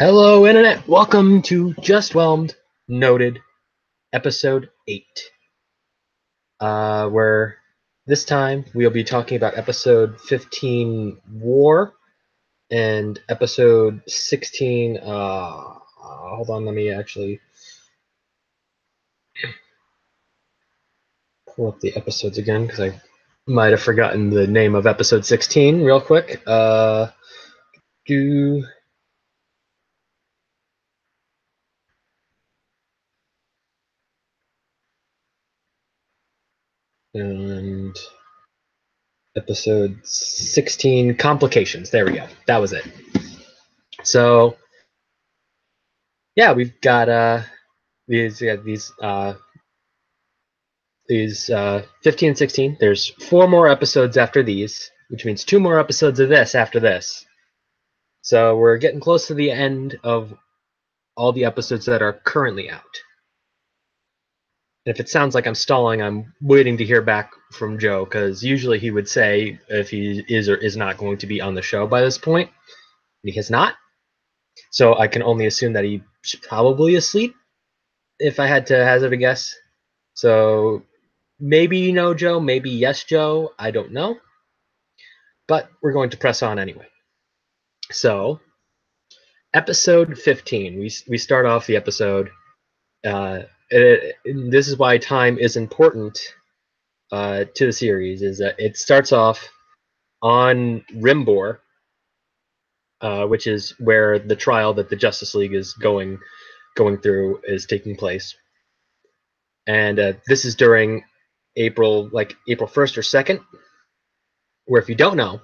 Hello, Internet. Welcome to Just Whelmed, Noted, Episode 8. Where this time we'll be talking about Episode 15, War, and Episode 16. Hold on, let me actually pull up the episodes again because I might have forgotten the name of Episode 16 real quick. Do. And Episode 16, Complications. There we go. That was it. So, yeah, we've got these 15 and 16. There's 4 more episodes after these, which means 2 more episodes of this after this. So we're getting close to the end of all the episodes that are currently out. And if it sounds like I'm stalling, I'm waiting to hear back from Joe, because usually he would say if he is or is not going to be on the show by this point. He has not. So I can only assume that he's probably asleep, if I had to hazard a guess. So maybe you know Joe, maybe yes, Joe. I don't know. But we're going to press on anyway. So, episode 15. We start off the episode. This is why time is important to the series. Is that it starts off on Rimbor, which is where the trial that the Justice League is going through is taking place. And this is during April 1st or 2nd, where if you don't know,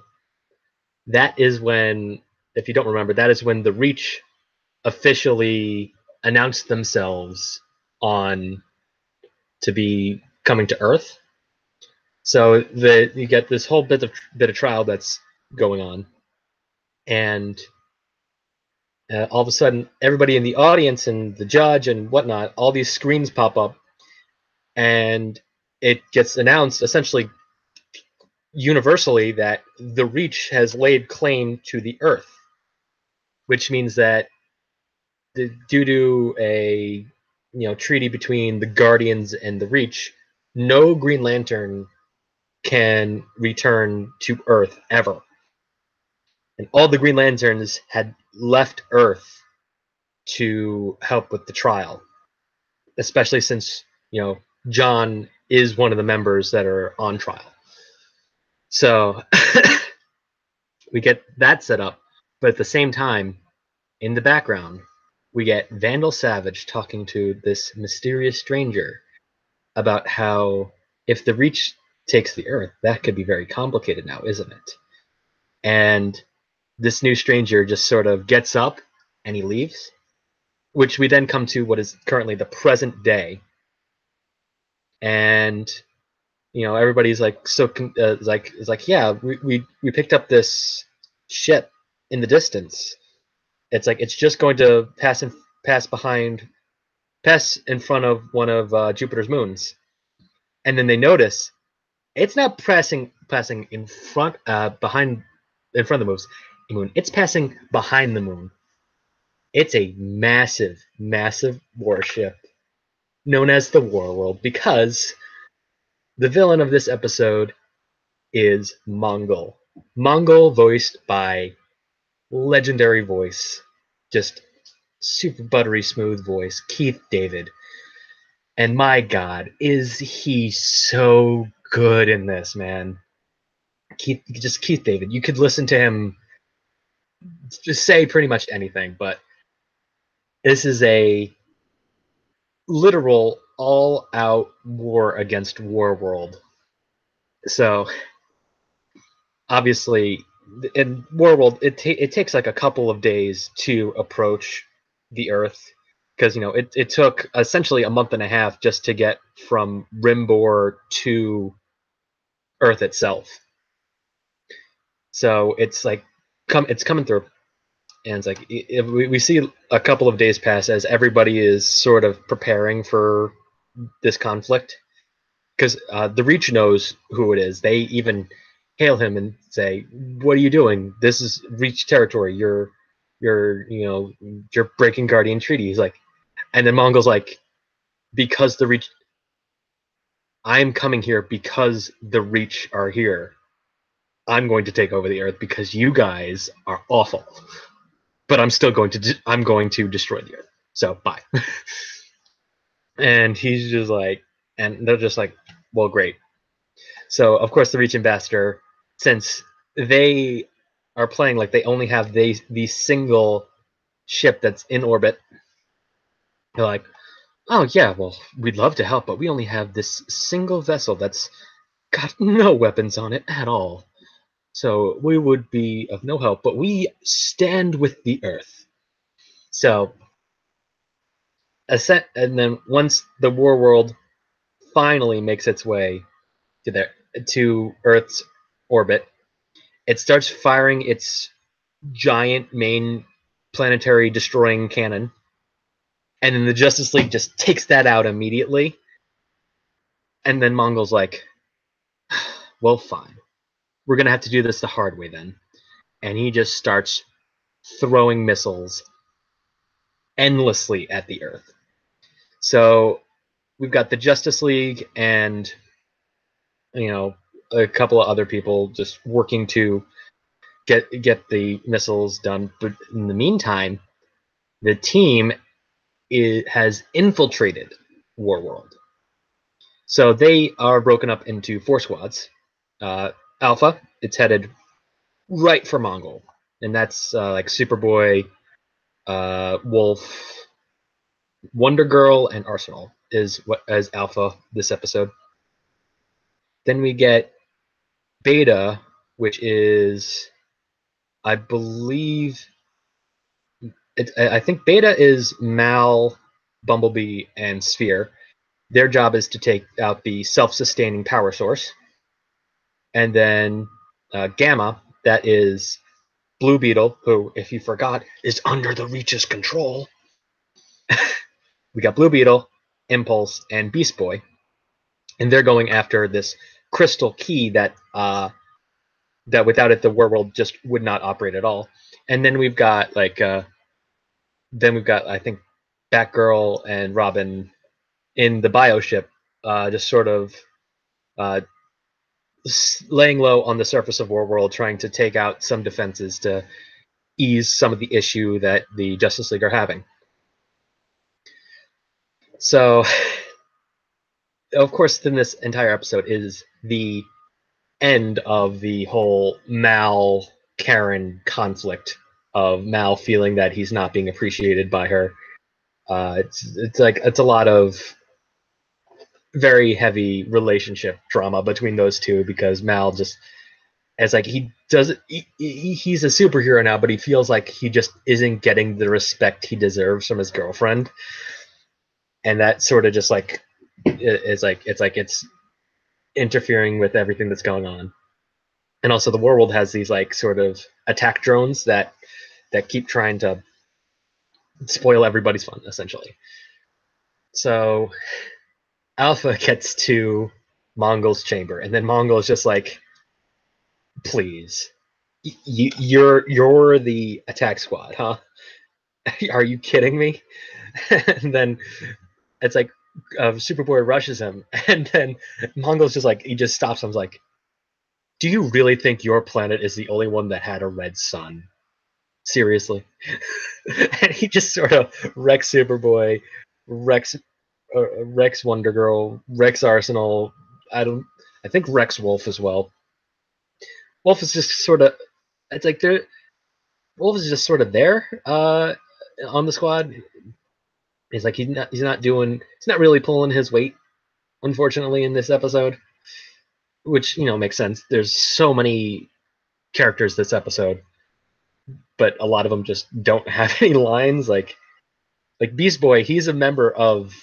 that is when, if you don't remember, that is when the Reach officially announced themselves on to be coming to Earth. So you get this whole bit of trial that's going on, and all of a sudden, everybody in the audience and the judge and whatnot, all these screens pop up, and it gets announced essentially universally that the Reach has laid claim to the Earth, which means that due to a treaty between the Guardians and the Reach, no Green Lantern can return to Earth ever. And all the Green Lanterns had left Earth to help with the trial, especially since John is one of the members that are on trial. So we get that set up, but at the same time, in the background, we get Vandal Savage talking to this mysterious stranger about how if the Reach takes the Earth, that could be very complicated now, isn't it? And this new stranger just sort of gets up and he leaves, which we then come to what is currently the present day. And everybody's like yeah, we picked up this ship in the distance. It's like it's just going to pass in front of one of Jupiter's moons, and then they notice it's not passing in front in front of the moon. It's passing behind the moon. It's a massive, massive warship known as the Warworld, because the villain of this episode is Mongol. Mongol, voiced by legendary voice, just super buttery smooth voice, Keith David. And my God, is he so good in this, man. Keith David. You could listen to him just say pretty much anything, but this is a literal all-out war against Warworld. So obviously, in Warworld, it takes like a couple of days to approach the Earth, because it took essentially a month and a half just to get from Rimbor to Earth itself. So it's like it's coming through, and it's like we see a couple of days pass as everybody is sort of preparing for this conflict, because the Reach knows who it is. They even hail him and say, "What are you doing? This is Reach territory. you're breaking Guardian Treaty. He's like, and then Mongol's like, because the Reach, I'm coming here because the Reach are here. I'm going to take over the Earth because you guys are awful. But I'm going to destroy the Earth. So bye. And he's just like, and they're just like, well, great. So of course the Reach Ambassador, since they are playing like they only have the single ship that's in orbit, they're like, oh yeah, well, we'd love to help, but we only have this single vessel that's got no weapons on it at all. So we would be of no help, but we stand with the Earth. So, and then once the War World finally makes its way to Earth's orbit, it starts firing its giant main planetary destroying cannon, and then the Justice League just takes that out immediately. And then Mongol's like, well, fine. We're going to have to do this the hard way then. And he just starts throwing missiles endlessly at the Earth. So we've got the Justice League and, a couple of other people just working to get the missiles done. But in the meantime, the team has infiltrated Warworld. So they are broken up into 4 squads. Alpha, it's headed right for Mongol, and that's like Superboy, Wolf, Wonder Girl, and Arsenal is what as Alpha this episode. Then we get Beta, which is, I believe, I think Beta is Mal, Bumblebee, and Sphere. Their job is to take out the self-sustaining power source. And then Gamma, that is Blue Beetle, who, if you forgot, is under the Reach's control. We got Blue Beetle, Impulse, and Beast Boy. And they're going after this crystal key that without it, the world just would not operate at all. And then we've got, I think, Batgirl and Robin in the bioship, just sort of laying low on the surface of Warworld, trying to take out some defenses to ease some of the issue that the Justice League are having. So, of course, then this entire episode is the end of the whole Mal Karen conflict of Mal feeling that he's not being appreciated by her. It's a lot of very heavy relationship drama between those two, because Mal just, it's like he's a superhero now, but he feels like he just isn't getting the respect he deserves from his girlfriend, and that sort of just like it's interfering with everything that's going on. And also the Warworld has these like sort of attack drones that keep trying to spoil everybody's fun, essentially. So Alpha gets to Mongol's chamber, and then Mongol is just like, please, you're the attack squad, huh? Are you kidding me? And then it's like Superboy rushes him, and then Mongol's just like, he just stops him. He's like, do you really think your planet is the only one that had a red sun? Seriously? And he just sort of wrecks Superboy, wrecks Wonder Girl, wrecks Arsenal. I think wrecks Wolf as well. Wolf is just sort of, it's like Wolf is just sort of there on the squad. He's like, he's not really pulling his weight, unfortunately, in this episode, which makes sense. There's so many characters this episode, but a lot of them just don't have any lines. Like Beast Boy, he's a member of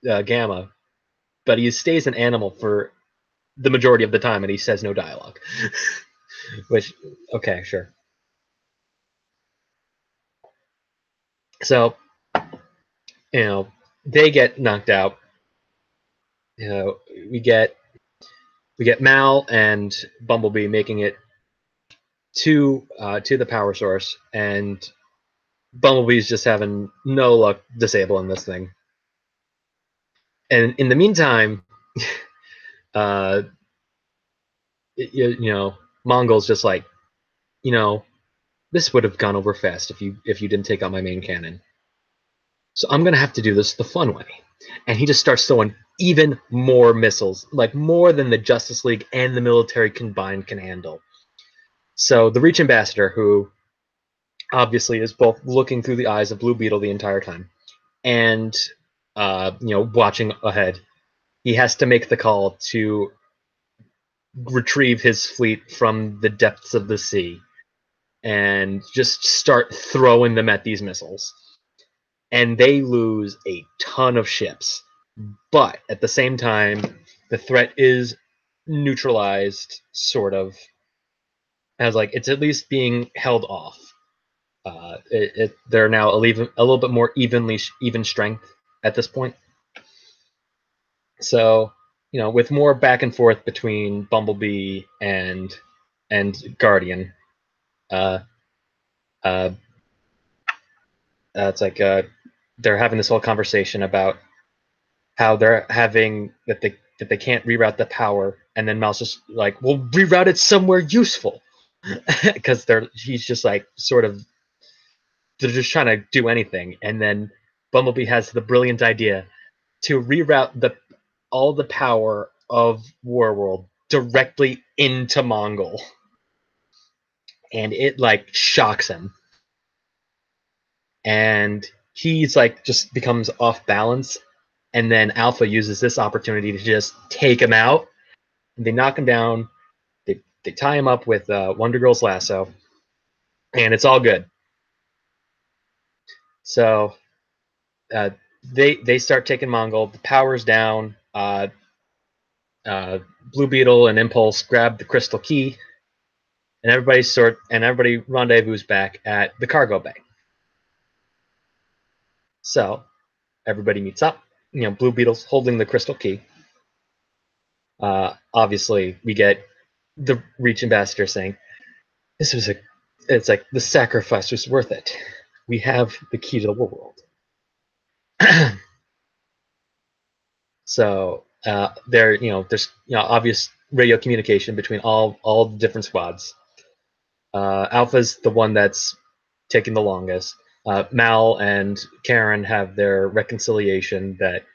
Gamma, but he stays an animal for the majority of the time, and he says no dialogue. Which, okay, sure. So, they get knocked out. We get Mal and Bumblebee making it to the power source, and Bumblebee's just having no luck disabling this thing. And in the meantime, uh, Mongol's just like, this would have gone over fast if you didn't take out my main cannon. So I'm gonna have to do this the fun way. And he just starts throwing even more missiles, like more than the Justice League and the military combined can handle. So the Reach Ambassador, who obviously is both looking through the eyes of Blue Beetle the entire time and watching ahead, he has to make the call to retrieve his fleet from the depths of the sea and just start throwing them at these missiles. And they lose a ton of ships. But at the same time, the threat is neutralized, sort of, as like it's at least being held off. They're now a little bit more even strength at this point. So, with more back and forth between Bumblebee and Guardian, uh, uh, it's like they're having this whole conversation about how they're having that they can't reroute the power, and then Mal's just like, "Well, reroute it somewhere useful," because he's just like sort of they're just trying to do anything, and then Bumblebee has the brilliant idea to reroute all the power of Warworld directly into Mongol, and it like shocks him, and he's like just becomes off balance, and then Alpha uses this opportunity to just take him out. They knock him down. They tie him up with Wonder Girl's lasso, and it's all good. So they start taking Mongol. The power's down. Blue Beetle and Impulse grab the crystal key, and everybody rendezvous back at the cargo bay. So everybody meets up. Blue Beetle's holding the crystal key. Obviously, we get the Reach Ambassador saying, it's like the sacrifice was worth it. We have the key to the world. So there's obvious radio communication between all the different squads. Alpha's the one that's taking the longest. Mal and Karen have their reconciliation that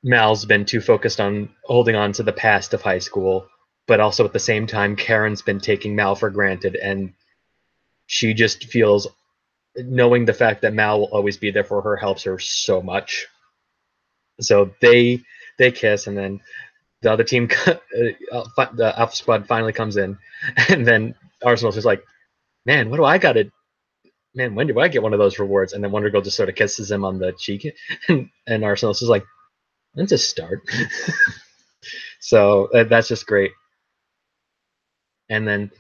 Mal's been too focused on holding on to the past of high school, but also at the same time, Karen's been taking Mal for granted, and she just feels knowing the fact that Mal will always be there for her helps her so much. So they kiss, and then the other team, the Alpha Squad finally comes in, and then Arsenal's just like, man, when do I get one of those rewards? And then Wonder Girl just sort of kisses him on the cheek, and Arsenal's just like, let's just start. So that's just great. And then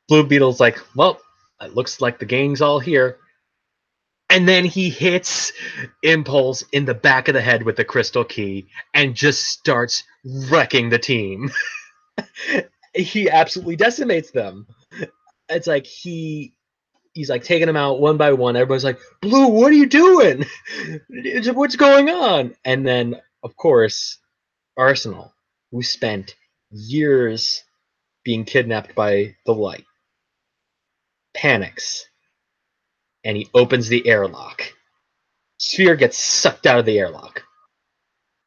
Blue Beetle's like, well, it looks like the gang's all here. And then he hits Impulse in the back of the head with the crystal key and just starts wrecking the team. He absolutely decimates them. It's like he's like taking them out one by one. Everybody's like, Blue, what are you doing? What's going on? And then, of course, Arsenal, who spent years being kidnapped by the light, panics, and he opens the airlock. Sphere gets sucked out of the airlock.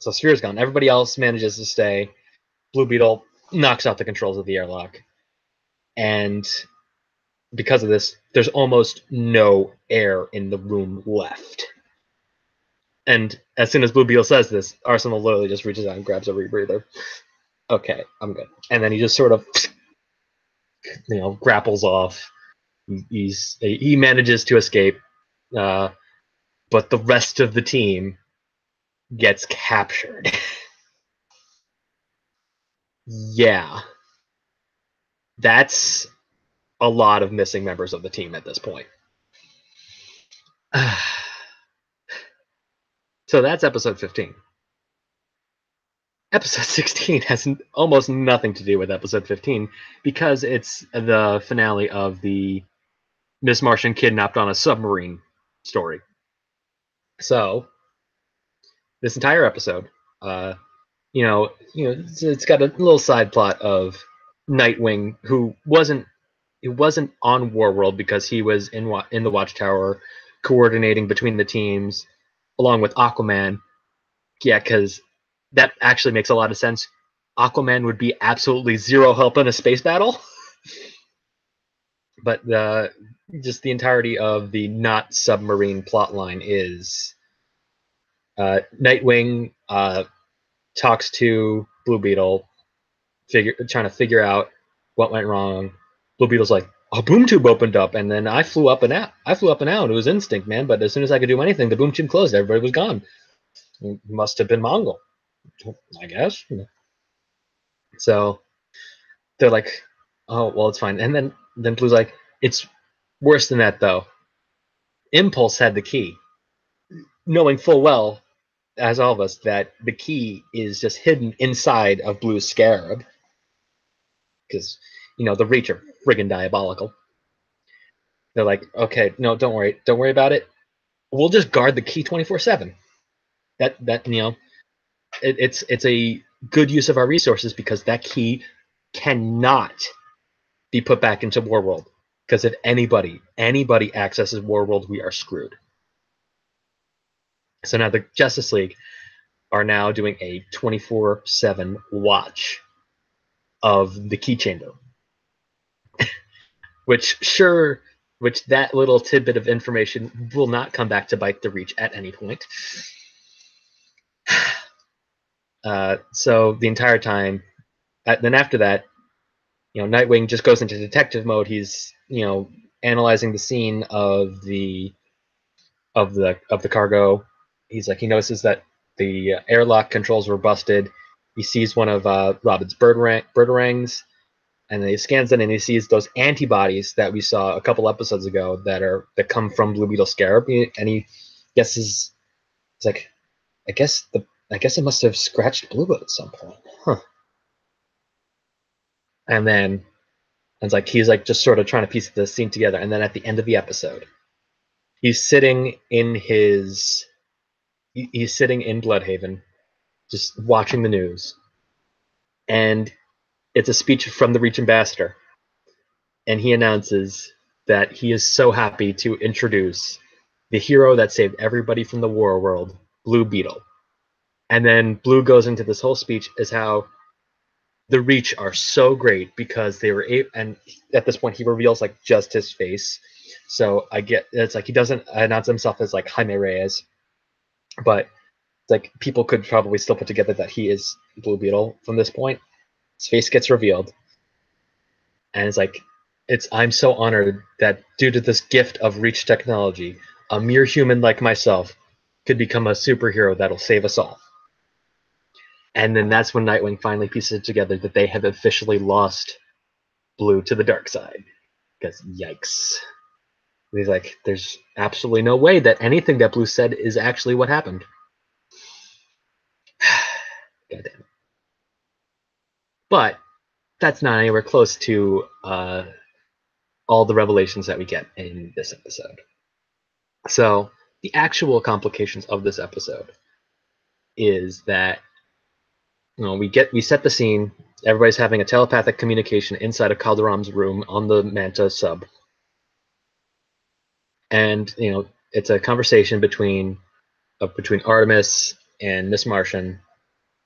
So Sphere's gone. Everybody else manages to stay. Blue Beetle knocks out the controls of the airlock. And because of this, there's almost no air in the room left. And as soon as Blue Beetle says this, Arsenal literally just reaches out and grabs a rebreather. Okay, I'm good. And then he just sort of, grapples off. He manages to escape, but the rest of the team gets captured. Yeah, that's a lot of missing members of the team at this point. So that's episode 15. Episode 16 has almost nothing to do with episode 15 because it's the finale of the Miss Martian kidnapped on a submarine story. So this entire episode, it's got a little side plot of Nightwing, who wasn't on Warworld because he was in the Watchtower, coordinating between the teams, along with Aquaman. Yeah, because that actually makes a lot of sense. Aquaman would be absolutely zero help in a space battle. But just the entirety of the not submarine plotline is Nightwing talks to Blue Beetle, trying to figure out what went wrong. Blue Beetle's like, a boom tube opened up, and then I flew up and out. It was instinct, man. But as soon as I could do anything, the boom tube closed. Everybody was gone. It must have been Mongol, I guess. So they're like, oh well, it's fine. And then Blue's like, it's worse than that though. Impulse had the key, knowing full well, as all of us, that the key is just hidden inside of Blue's scarab. Because, the Reach are friggin' diabolical. They're like, okay, no, don't worry about it. We'll just guard the key 24/7. It's a good use of our resources because that key cannot be put back into Warworld. Because if anybody accesses Warworld, we are screwed. So now the Justice League are now doing a 24/7 watch of the key chamber. which that little tidbit of information will not come back to bite the Reach at any point. So the entire time, then after that, Nightwing just goes into detective mode. He's analyzing the scene of the cargo. He notices that the airlock controls were busted. He sees one of Robin's birdarangs, and then he scans it and he sees those antibodies that we saw a couple episodes ago that come from Blue Beetle Scarab, and he guesses, it's like, I guess it must have scratched Blue Beetle at some point, huh? And then it's like he's like just sort of trying to piece the scene together, and then at the end of the episode, he's sitting in Bloodhaven, just watching the news, and it's a speech from the Reach ambassador, and he announces that he is so happy to introduce the hero that saved everybody from the war world, Blue Beetle. And then Blue goes into this whole speech as how the Reach are so great because they were and at this point he reveals like just his face. So it's like he doesn't announce himself as like Jaime Reyes, but it's like people could probably still put together that he is Blue Beetle from this point. His face gets revealed, and it's like, I'm so honored that due to this gift of Reach technology, a mere human like myself could become a superhero that'll save us all. And then that's when Nightwing finally pieces it together that they have officially lost Blue to the dark side. Because yikes. He's like, there's absolutely no way that anything that Blue said is actually what happened. Goddamn. But that's not anywhere close to all the revelations that we get in this episode. So the actual complications of this episode is that we set the scene. Everybody's having a telepathic communication inside of Calderon's room on the Manta sub, and it's a conversation between Artemis and Miss Martian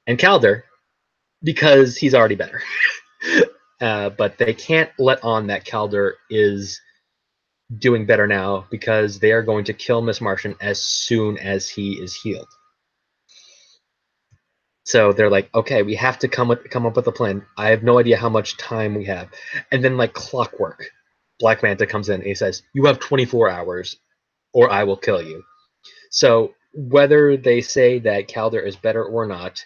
and Calder, because he's already better. But they can't let on that Calder is doing better now because they are going to kill Miss Martian as soon as he is healed. So they're like, okay, we have to come up with a plan. I have no idea how much time we have. And then like clockwork, Black Manta comes in and he says, you have 24 hours or I will kill you. So whether they say that Calder is better or not,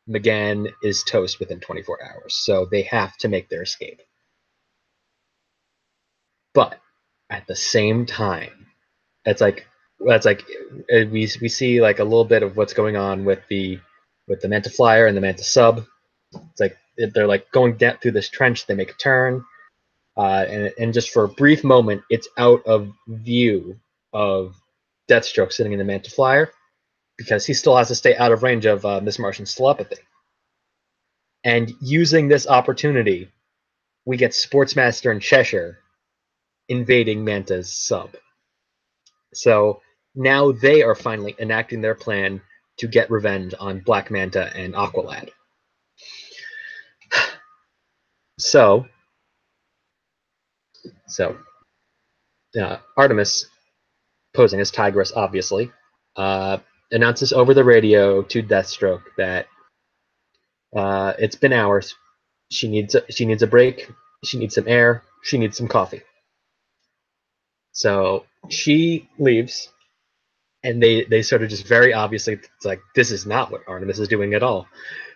McGann is toast within 24 hours. So they have to make their escape. But at the same time, we see like a little bit of what's going on with the Manta Flyer and the Manta Sub. It's like they're like going down through this trench. They make a turn, and just for a brief moment, it's out of view of Deathstroke sitting in the Manta Flyer because he still has to stay out of range of Miss Martian's telepathy. And using this opportunity, we get Sportsmaster and Cheshire invading Manta's sub. So now they are finally enacting their plan to get revenge on Black Manta and Aqualad. So Artemis, posing as Tigress, obviously, announces over the radio to Deathstroke that it's been hours. She needs a break. She needs some air. She needs some coffee. So she leaves, and they sort of just very obviously, it's like, this is not what Artemis is doing at all.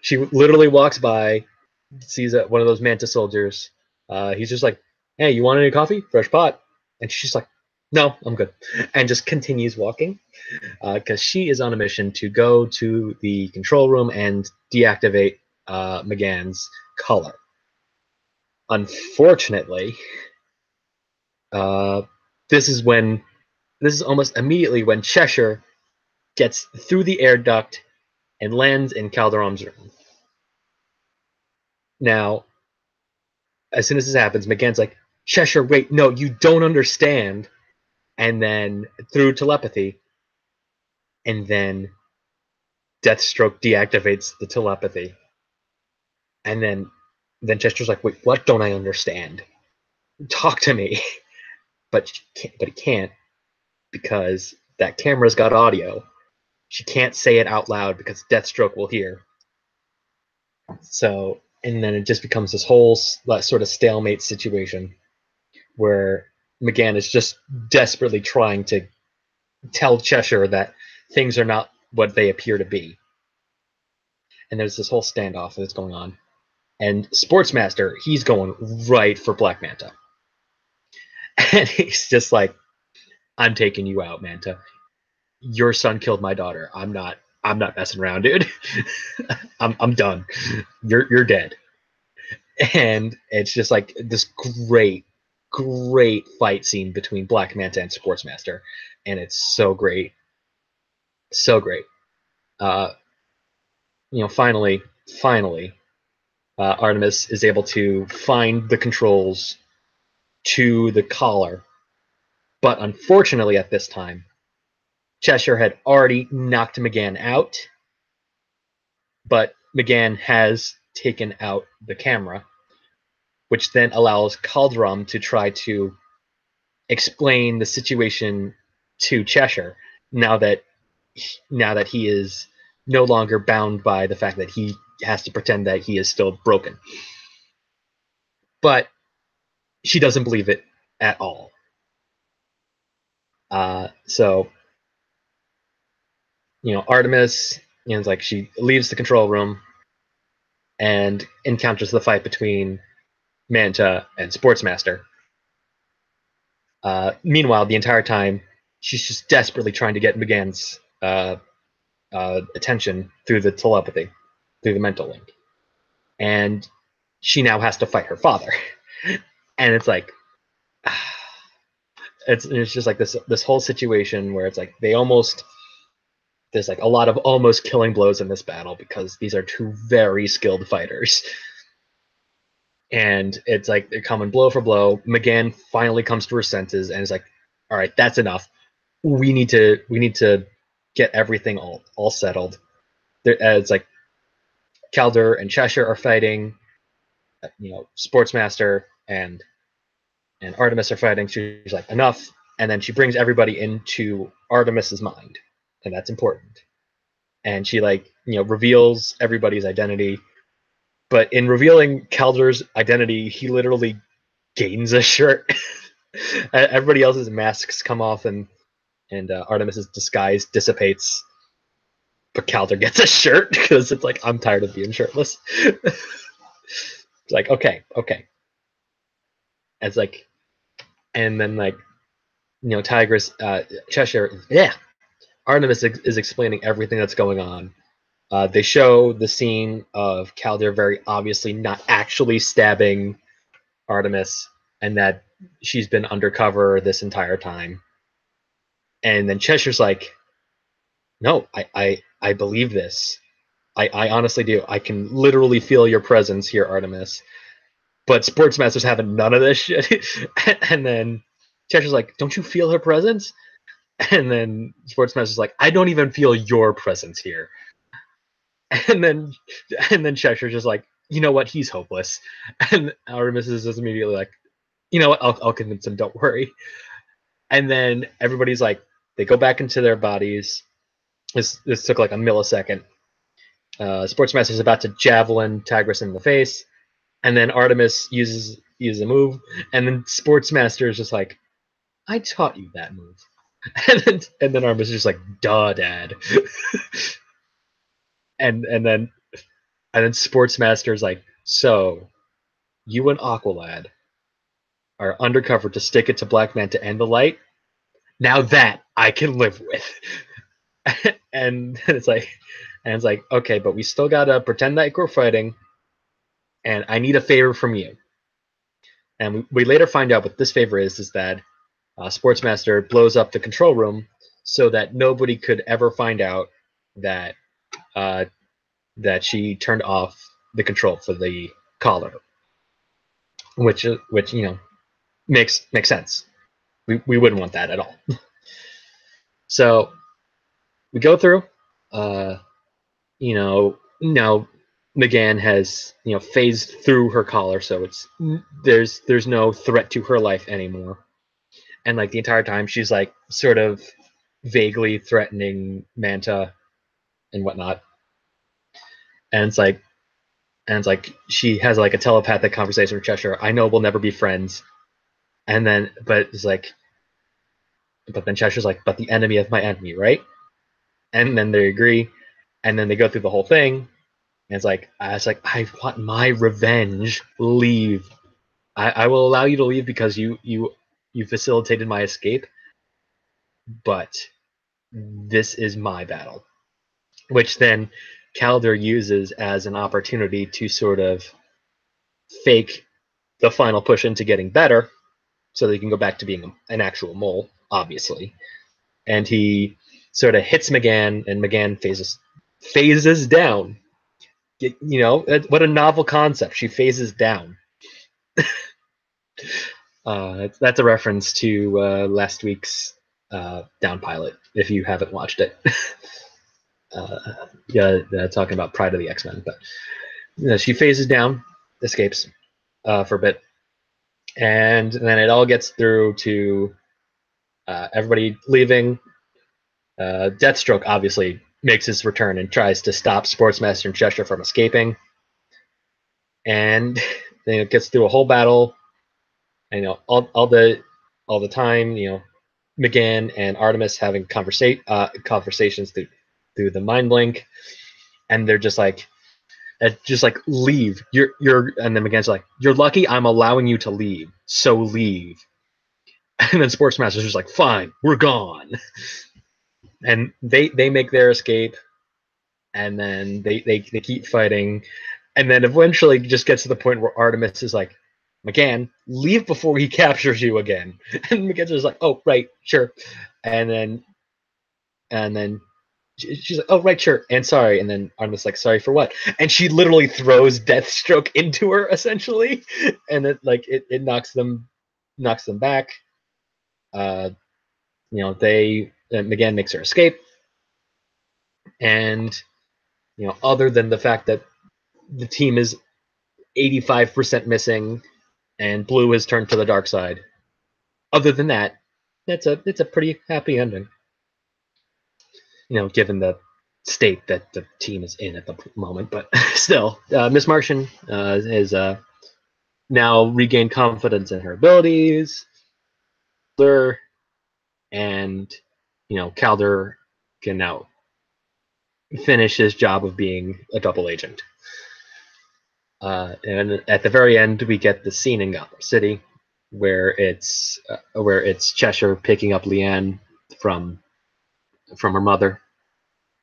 She literally walks by, sees one of those Manta soldiers. He's just like, hey, you want any coffee? Fresh pot. And she's like, no, I'm good. And just continues walking because she is on a mission to go to the control room and deactivate McGann's collar. Unfortunately, this is almost immediately when Cheshire gets through the air duct and lands in Calderon's room. Now, as soon as this happens, McGann's like, Cheshire, wait, no, you don't understand. And then through telepathy, and then Deathstroke deactivates the telepathy. And then Chester's like, wait, what don't I understand? Talk to me. But he can't because that camera's got audio. She can't say it out loud because Deathstroke will hear. So, and then it just becomes this whole sort of stalemate situation where McGann is just desperately trying to tell Cheshire that things are not what they appear to be. And there's this whole standoff that's going on. And Sportsmaster, he's going right for Black Manta. And he's just like, I'm taking you out, Manta. Your son killed my daughter. I'm not messing around, dude. I'm done. You're dead. And it's just like this great fight scene between Black Manta and Sportsmaster, and it's so great. So great. Finally, Artemis is able to find the controls to the collar, but unfortunately at this time, Cheshire had already knocked McGann out, but McGann has taken out the camera, which then allows Calderon to try to explain the situation to Cheshire now that he is no longer bound by the fact that he has to pretend that he is still broken. But she doesn't believe it at all. So Artemis, it's like she leaves the control room and encounters the fight between Manta and Sportsmaster. Meanwhile, the entire time, she's just desperately trying to get McGann's attention through the telepathy, through the mental link. And she now has to fight her father. And it's like, it's just like this whole situation where it's like there's like a lot of almost killing blows in this battle because these are two very skilled fighters. And it's like they're coming blow for blow. McGann finally comes to her senses and is like, all right, that's enough. We need to get everything all settled. It's like Calder and Cheshire are fighting. Sportsmaster and Artemis are fighting. She's like, enough. And then she brings everybody into Artemis's mind. And that's important. And she reveals everybody's identity. But in revealing Calder's identity, he literally gains a shirt. Everybody else's masks come off and Artemis's disguise dissipates. But Calder gets a shirt because it's like, I'm tired of being shirtless. It's like, okay. It's like, and then Tigress, Cheshire, yeah. Artemis is explaining everything that's going on. They show the scene of Calder very obviously not actually stabbing Artemis, and that she's been undercover this entire time. And then Cheshire's like, no, I believe this. I honestly do. I can literally feel your presence here, Artemis. But Sportsmaster's having none of this shit. And then Cheshire's like, don't you feel her presence? And then Sportsmaster's like, I don't even feel your presence here. And then Cheshire's just like, you know what? He's hopeless. And Artemis is just immediately like, you know what? I'll convince him. Don't worry. And then everybody's like, they go back into their bodies. This took like a millisecond. Sportsmaster's about to javelin Tigris in the face, and then Artemis uses a move, and then Sportsmaster is just like, I taught you that move. And then Artemis is just like, duh, Dad. and then Sportsmaster is like, so you and Aqualad are undercover to stick it to Black Manta and the Light. Now that I can live with. and it's like, okay, but we still gotta pretend like we're fighting, and I need a favor from you. And we later find out what this favor is that Sportsmaster blows up the control room so that nobody could ever find out that that she turned off the control for the collar, which makes sense. We wouldn't want that at all. So we go through. Now McGann has phased through her collar, so it's there's no threat to her life anymore. And like the entire time, she's like sort of vaguely threatening Manta and whatnot. And it's like she has like a telepathic conversation with Cheshire. I know we'll never be friends. And then, but then Cheshire's like, but the enemy of my enemy, right? And then they agree, and then they go through the whole thing. And it's like I want my revenge. Leave. I will allow you to leave because you facilitated my escape. But this is my battle, which then Calder uses as an opportunity to sort of fake the final push into getting better, so they can go back to being an actual mole, obviously. And he sort of hits McGann, and McGann phases down. What a novel concept. She phases down. That's a reference to last week's Down pilot, if you haven't watched it. Talking about Pride of the X-Men. But she phases down, escapes for a bit, and then it all gets through to everybody leaving. Deathstroke obviously makes his return and tries to stop Sportsmaster and Cheshire from escaping. And then it gets through a whole battle. And all the time, McGann and Artemis having conversations through the mind link, and they're just like leave. You're and then McGann's like, you're lucky I'm allowing you to leave, so leave. And then Sportsmaster's just like, fine, we're gone. And they make their escape, and then they keep fighting, and then eventually just gets to the point where Artemis is like, McGann, leave before he captures you again. And McGann's just like, oh right, sure. And then she's like, oh right, sure, and sorry. And then Artemis like, sorry for what? And she literally throws Deathstroke into her essentially, and it knocks them back. McGann makes her escape, and other than the fact that the team is 85% missing and Blue has turned to the dark side, other than that, it's a pretty happy ending. Given the state that the team is in at the moment, but still, Miss Martian is now regained confidence in her abilities, and Calder can now finish his job of being a double agent. And at the very end, we get the scene in Gotham City where it's Cheshire picking up Leanne from her mother,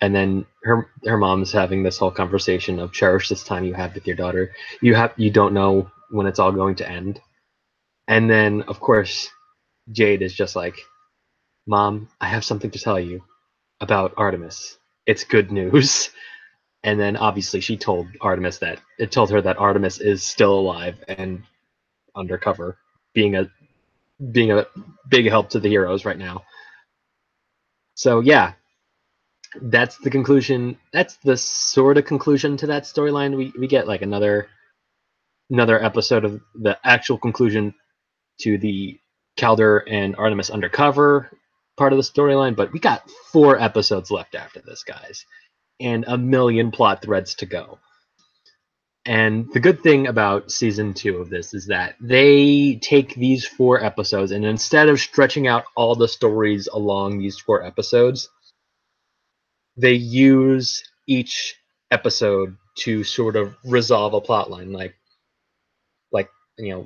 and then her mom's having this whole conversation of cherish this time you have with your daughter. You don't know when it's all going to end. And then, of course, Jade is just like, Mom, I have something to tell you about Artemis. It's good news. And then obviously she told Artemis that it told her that Artemis is still alive and undercover, being a big help to the heroes right now. So yeah, that's the conclusion. That's the sort of conclusion to that storyline. We get like another episode of the actual conclusion to the Calder and Artemis undercover part of the storyline, but we got 4 episodes left after this, guys, and a million plot threads to go. And the good thing about season 2 of this is that they take these 4 episodes, and instead of stretching out all the stories along these 4 episodes, they use each episode to sort of resolve a plot line. Like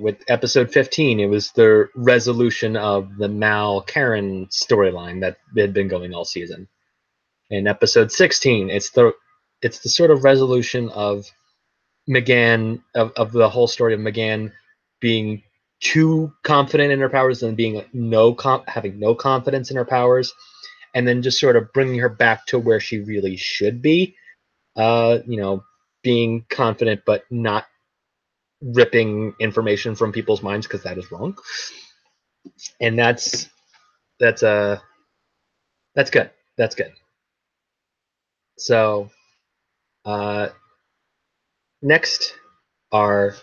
with episode 15, it was the resolution of the Mal Karen storyline that had been going all season. In episode 16, it's the sort of resolution of McGann, of the whole story of McGann being too confident in her powers and being having no confidence in her powers, and then just sort of bringing her back to where she really should be. Being confident but not ripping information from people's minds, because that is wrong. And that's good. That's good. So next are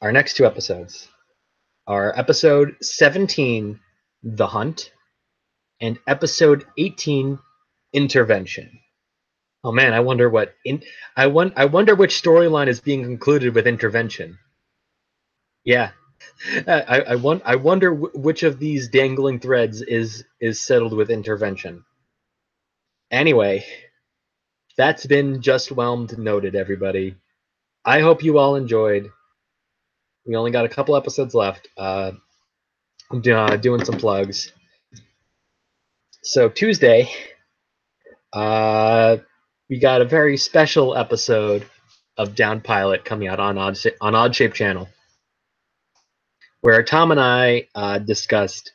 our next 2 episodes are episode 17, The Hunt, and episode 18, Intervention. Oh man, I wonder I wonder which storyline is being concluded with Intervention. Yeah, I wonder which of these dangling threads is settled with Intervention. Anyway, that's been Just Whelmed Noted, everybody. I hope you all enjoyed. We only got a couple episodes left. Doing some plugs. So Tuesday, we got a very special episode of Down Pilot coming out on Odd Shape Channel, where Tom and I discussed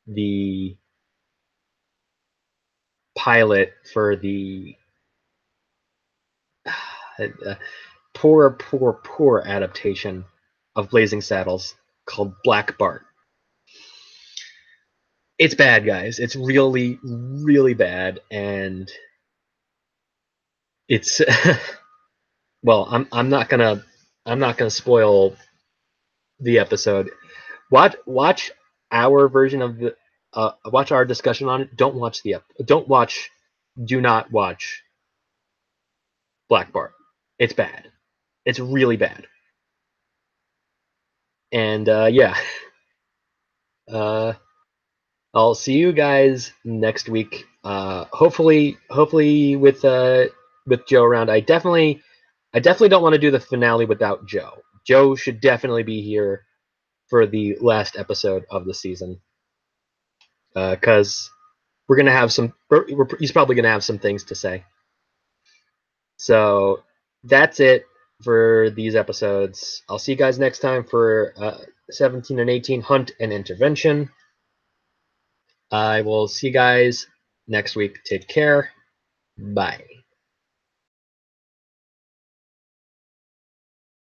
the pilot for the poor adaptation of Blazing Saddles called Black Bart. It's bad, guys. It's really, really bad, and it's well, I'm not gonna spoil the episode. Watch our version of the watch our discussion on it. Do not watch Black Bart. It's bad. It's really bad. And yeah, I'll see you guys next week. Hopefully with Joe around. I definitely don't want to do the finale without Joe. Joe should definitely be here for the last episode of the season, because we're gonna have some. He's probably gonna have some things to say. So that's it for these episodes. I'll see you guys next time for 17 and 18, Hunt and Intervention. I will see you guys next week. Take care. Bye.